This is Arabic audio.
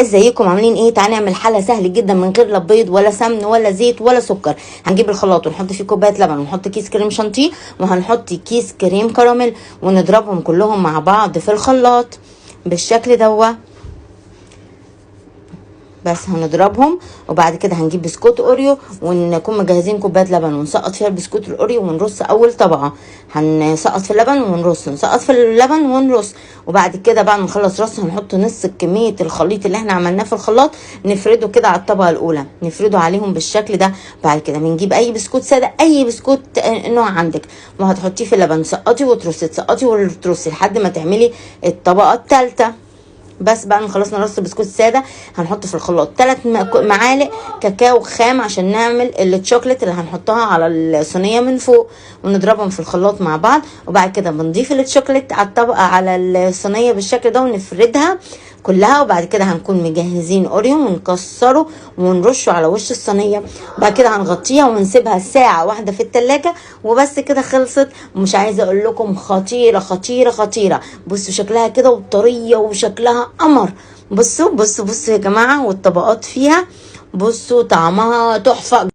ازيكم عاملين ايه؟ تعالى نعمل حله سهل جدا من غير لا بيض ولا سمن ولا زيت ولا سكر. هنجيب الخلاط ونحط فيه كوبايه لبن ونحط كيس كريم شانتيه وهنحط كيس كريم كراميل ونضربهم كلهم مع بعض في الخلاط بالشكل دوا. بس هنضربهم وبعد كده هنجيب بسكوت اوريو ونكون مجهزين كوبايه لبن ونسقط فيها البسكوت الاوريو ونرص اول طبقه. هنسقط في اللبن ونرص، نسقط في اللبن ونرص، وبعد كده بعد ما نخلص رص هنحط نص كميه الخليط اللي احنا عملناه في الخلاط، نفرده كده على الطبقه الاولى، نفرده عليهم بالشكل ده. بعد كده بنجيب اي بسكوت ساده، اي بسكوت نوع عندك، وهتحطيه في اللبن، تسقطي وترصي، تسقطي وترصي لحد ما تعملي الطبقه الثالثه. بس بعد ما خلصنا رص بسكوت ساده هنحط في الخلاط 3 معالق كاكاو خام عشان نعمل الشوكليت اللي هنحطها على الصينيه من فوق، ونضربهم في الخلاط مع بعض. وبعد كده بنضيف الشوكليت على الطبقه على الصينيه بالشكل ده ونفردها كلها. وبعد كده هنكون مجهزين اوريو ونكسره ونرشه على وش الصينيه. بعد كده هنغطيها ونسيبها ساعه واحده في التلاجة وبس كده خلصت. ومش عايزه اقول لكم خطيره خطيره خطيره. بصوا شكلها كده وطريه وشكلها قمر. بصوا بصوا بصوا يا جماعه، والطبقات فيها بصوا طعمها تحفه.